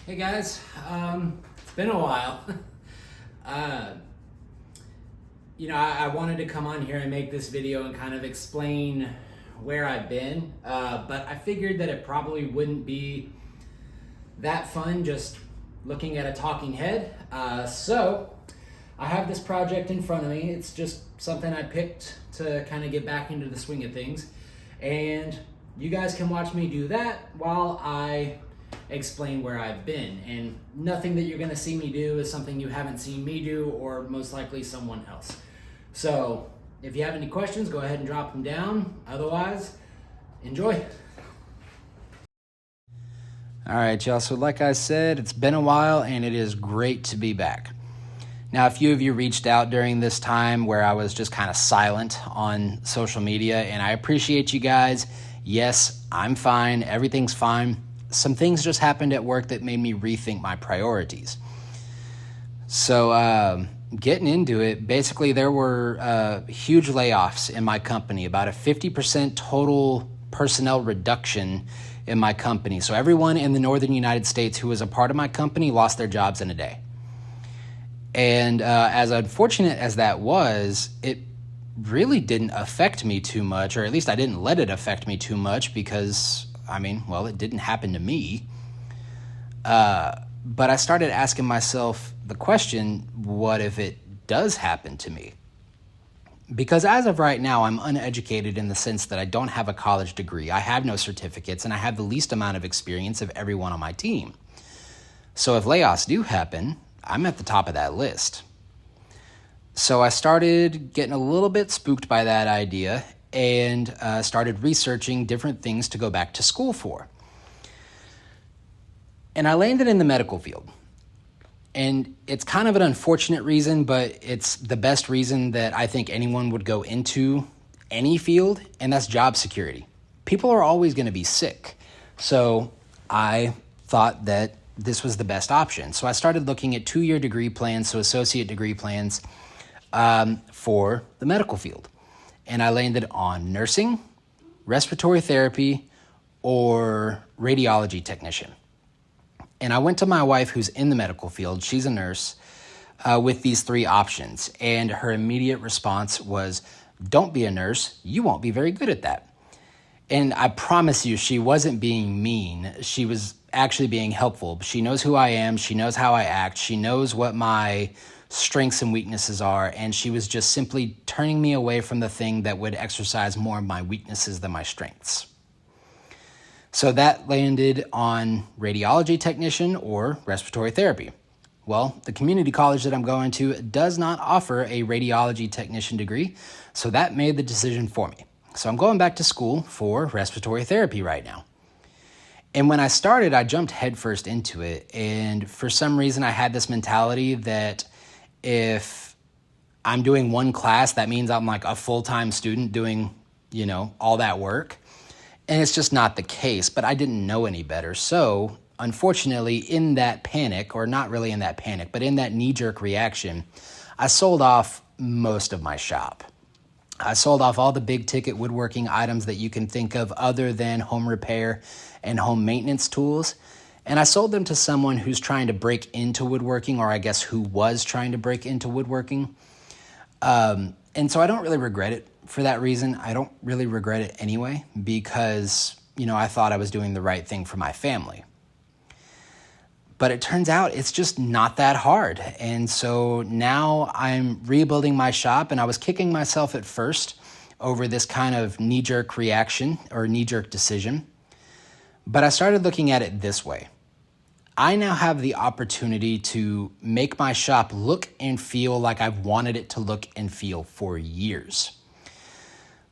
Hey guys, it's been a while. uh, I wanted to come on here and make this video and kind of explain where I've been, but I figured that it probably wouldn't be that fun just looking at a talking head. So I have this project in front of me. It's just something I picked to kind of get back into the swing of things. And you guys can watch me do that while I explain where I've been. And nothing that you're going to see me do is something you haven't seen me do, or most likely someone else. So if you have any questions, go ahead and drop them down. Otherwise, enjoy. All right, y'all. So like I said, it's been a while and it is great to be back. Now, a few of you reached out during this time where I was just kind of silent on social media, and I appreciate you guys. Yes, I'm fine. Everything's fine. Some things just happened at work that made me rethink my priorities. So getting into it, basically there were huge layoffs in my company, about a 50% total personnel reduction in my company. So everyone in the northern United States who was a part of my company lost their jobs in a day. And as unfortunate as that was, it really didn't affect me too much, or at least I didn't let it affect me too much because, it didn't happen to me. But I started asking myself the question, what if it does happen to me? Because as of right now, I'm uneducated in the sense that I don't have a college degree. I have no certificates, and I have the least amount of experience of everyone on my team. So if layoffs do happen, I'm at the top of that list. So I started getting a little bit spooked by that idea and started researching different things to go back to school for. And I landed in the medical field. And it's kind of an unfortunate reason, but it's the best reason that I think anyone would go into any field, and that's job security. People are always going to be sick. So I thought that this was the best option. So I started looking at 2-year degree plans, so associate degree plans for the medical field. And I landed on nursing, respiratory therapy, or radiology technician. And I went to my wife, who's in the medical field, she's a nurse, with these 3 options. And her immediate response was, don't be a nurse, you won't be very good at that. And I promise you, she wasn't being mean. She was actually being helpful. She knows who I am. She knows how I act. She knows what my strengths and weaknesses are. And she was just simply turning me away from the thing that would exercise more of my weaknesses than my strengths. So that landed on radiology technician or respiratory therapy. Well, the community college that I'm going to does not offer a radiology technician degree, so that made the decision for me. So I'm going back to school for respiratory therapy right now. And when I started, I jumped headfirst into it. And for some reason, I had this mentality that if I'm doing one class, that means I'm like a full-time student doing, all that work. And it's just not the case, but I didn't know any better. So unfortunately, in that panic, or not really in that panic, but in that knee-jerk reaction, I sold off most of my shop. I sold off all the big ticket woodworking items that you can think of other than home repair and home maintenance tools. And I sold them to someone who's trying to break into woodworking, or I guess who was trying to break into woodworking. And so I don't really regret it for that reason. I don't really regret it anyway, because, I thought I was doing the right thing for my family. But it turns out it's just not that hard. And so now I'm rebuilding my shop, and I was kicking myself at first over this kind of knee-jerk reaction or knee-jerk decision. But I started looking at it this way. I now have the opportunity to make my shop look and feel like I've wanted it to look and feel for years.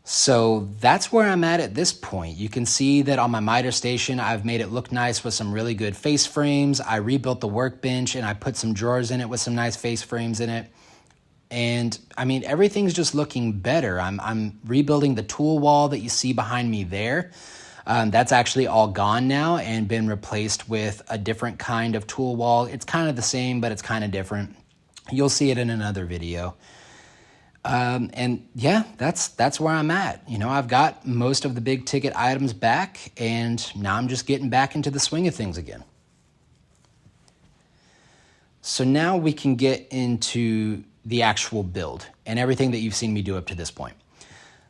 So that's where I'm at this point. You can see that on my miter station, I've made it look nice with some really good face frames. I rebuilt the workbench and I put some drawers in it with some nice face frames in it. And everything's just looking better. I'm rebuilding the tool wall that you see behind me there. That's actually all gone now and been replaced with a different kind of tool wall. It's kind of the same, but it's kind of different. You'll see it in another video. And yeah, that's where I'm at. I've got most of the big ticket items back, and now I'm just getting back into the swing of things again. So now we can get into the actual build and everything that you've seen me do up to this point.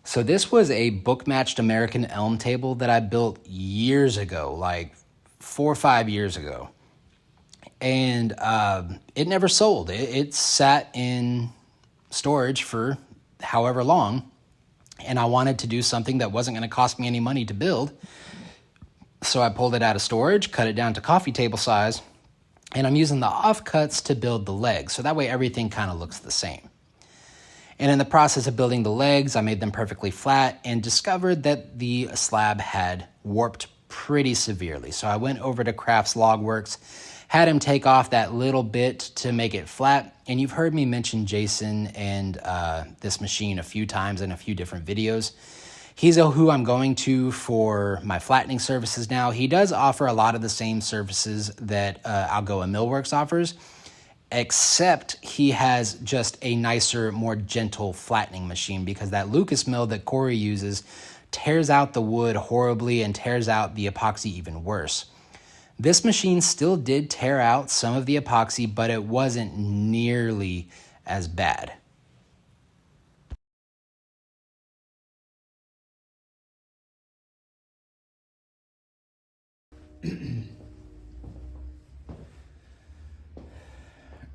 So this was a book-matched American elm table that I built years ago, like 4 or 5 years ago. And it never sold. It sat in storage for however long. And I wanted to do something that wasn't going to cost me any money to build. So I pulled it out of storage, cut it down to coffee table size, and I'm using the offcuts to build the legs. So that way everything kind of looks the same. And in the process of building the legs, I made them perfectly flat and discovered that the slab had warped pretty severely. So I went over to Crafts Logworks, had him take off that little bit to make it flat. And you've heard me mention Jason and this machine a few times in a few different videos. He's who I'm going to for my flattening services now. He does offer a lot of the same services that Algoa Millworks offers, except he has just a nicer, more gentle flattening machine, because that Lucas mill that Corey uses tears out the wood horribly and tears out the epoxy even worse. This machine still did tear out some of the epoxy, but it wasn't nearly as bad.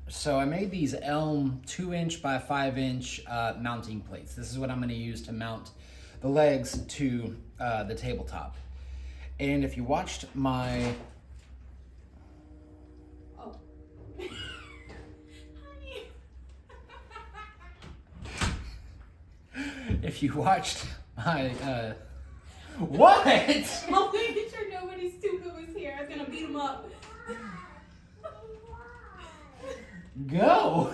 So I made these Elm 2-inch by 5-inch mounting plates. This is what I'm going to use to mount the legs to the tabletop. And if you watched my... Oh. If you watched my... What? I'm making sure nobody stupid was here. I was going to beat him up. Go!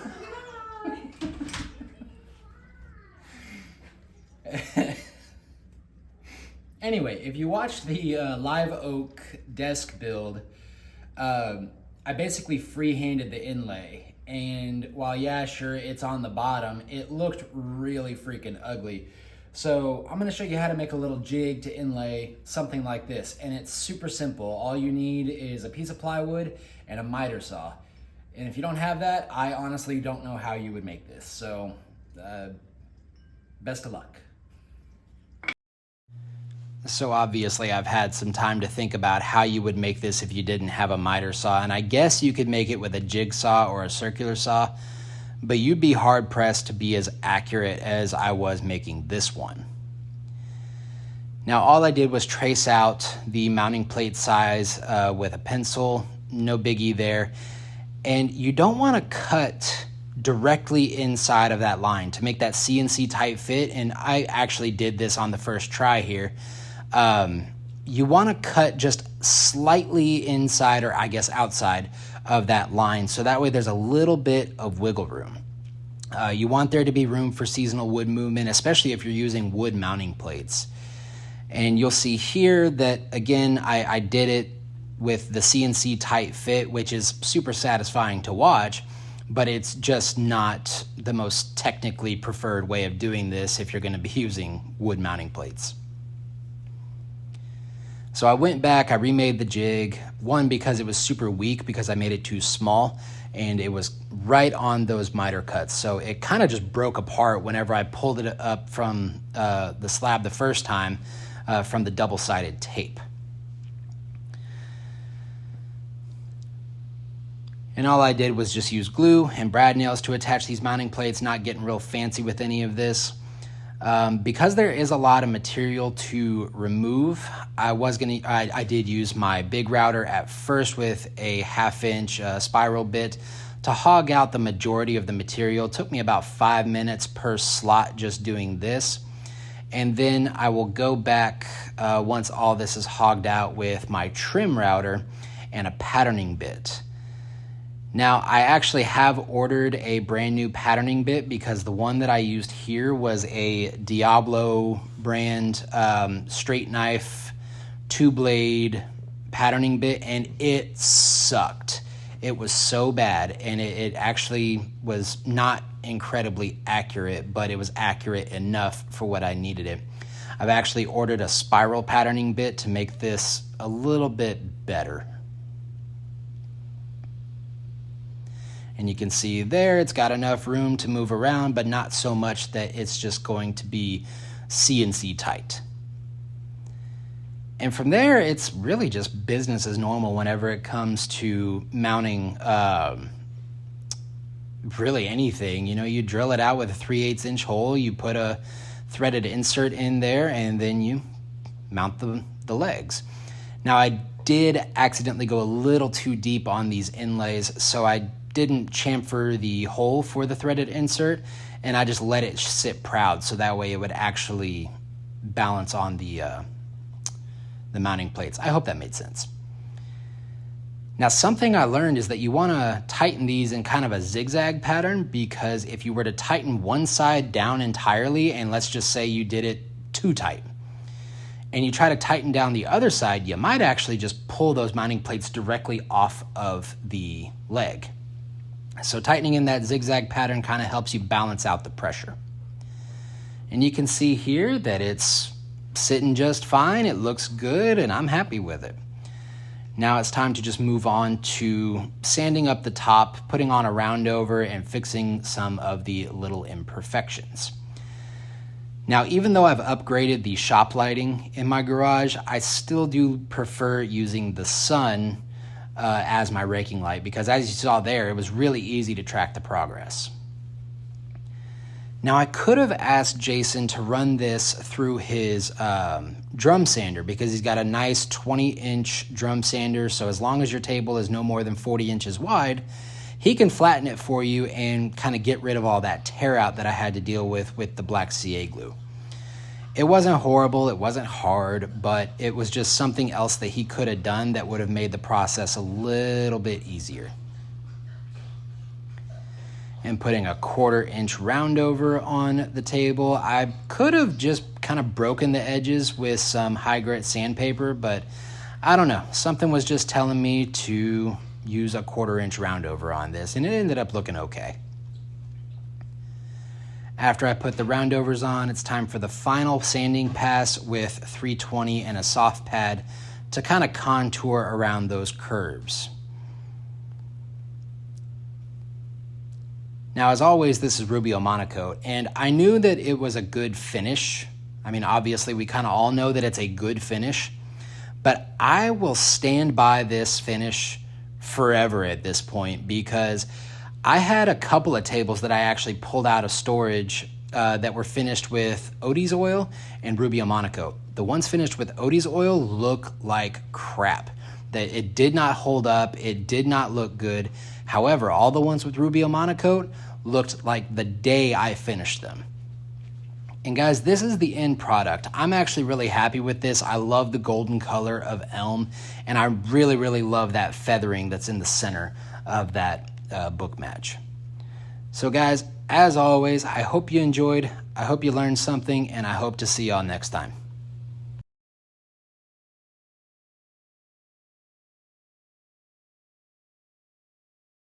Anyway, if you watch the live oak desk build, I basically freehanded the inlay. And while, yeah, sure, it's on the bottom, it looked really freaking ugly. So I'm going to show you how to make a little jig to inlay something like this. And it's super simple. All you need is a piece of plywood and a miter saw. And if you don't have that, I honestly don't know how you would make this. So, best of luck. So obviously I've had some time to think about how you would make this if you didn't have a miter saw. And I guess you could make it with a jigsaw or a circular saw, but you'd be hard pressed to be as accurate as I was making this one. Now all I did was trace out the mounting plate size with a pencil, no biggie there. And you don't want to cut directly inside of that line to make that CNC tight fit. And I actually did this on the first try here. You want to cut just slightly inside, or I guess outside of that line, so that way there's a little bit of wiggle room. You want there to be room for seasonal wood movement, especially if you're using wood mounting plates. And you'll see here that, again, I did it with the CNC tight fit, which is super satisfying to watch, but it's just not the most technically preferred way of doing this if you're going to be using wood mounting plates. So I went back, I remade the jig, one because it was super weak because I made it too small, and it was right on those miter cuts. So it kind of just broke apart whenever I pulled it up from the slab the first time from the double-sided tape. And all I did was just use glue and brad nails to attach these mounting plates, not getting real fancy with any of this. Because there is a lot of material to remove, I did use my big router at first with a 1/2-inch spiral bit to hog out the majority of the material. It took me about 5 minutes per slot just doing this. And then I will go back once all this is hogged out with my trim router and a patterning bit. Now, I actually have ordered a brand new patterning bit because the one that I used here was a Diablo brand straight knife 2-blade patterning bit, and it sucked. It was so bad, and it actually was not incredibly accurate, but it was accurate enough for what I needed it. I've actually ordered a spiral patterning bit to make this a little bit better. And you can see there it's got enough room to move around, but not so much that it's just going to be CNC tight. And from there, it's really just business as normal whenever it comes to mounting really anything. You know, you drill it out with a 3/8 inch hole, you put a threaded insert in there, and then you mount the legs. Now, I did accidentally go a little too deep on these inlays, so I didn't chamfer the hole for the threaded insert, and I just let it sit proud, so that way it would actually balance on the mounting plates. I hope that made sense. Now, something I learned is that you want to tighten these in kind of a zigzag pattern, because if you were to tighten one side down entirely, and let's just say you did it too tight, and you try to tighten down the other side, you might actually just pull those mounting plates directly off of the leg. So tightening in that zigzag pattern kind of helps you balance out the pressure. And you can see here that it's sitting just fine, it looks good, and I'm happy with it. Now it's time to just move on to sanding up the top, putting on a round over, and fixing some of the little imperfections. Now, even though I've upgraded the shop lighting in my garage, I still do prefer using the sun as my raking light, because as you saw there, it was really easy to track the progress. Now, I could have asked Jason to run this through his drum sander, because he's got a nice 20-inch drum sander, so as long as your table is no more than 40 inches wide, he can flatten it for you and kind of get rid of all that tear out that I had to deal with the black CA glue. It wasn't horrible, it wasn't hard, but it was just something else that he could have done that would have made the process a little bit easier. And putting a 1/4 inch round over on the table, I could have just kind of broken the edges with some high grit sandpaper, but I don't know, something was just telling me to use a 1/4 inch round over on this, and it ended up looking okay. After I put the roundovers on, it's time for the final sanding pass with 320 and a soft pad to kind of contour around those curves. Now, as always, this is Rubio Monocoat, and I knew that it was a good finish. I mean, obviously, we kind of all know that it's a good finish, but I will stand by this finish forever at this point, because I had a couple of tables that I actually pulled out of storage that were finished with Odie's oil and Rubio Monocoat. The ones finished with Odie's oil look like crap. That it did not hold up, it did not look good. However, all the ones with Rubio Monocoat looked like the day I finished them. And guys, this is the end product. I'm actually really happy with this. I love the golden color of Elm, and I really, really love that feathering that's in the center of that book match. So guys, as always, I hope you enjoyed, I hope you learned something, and I hope to see y'all next time.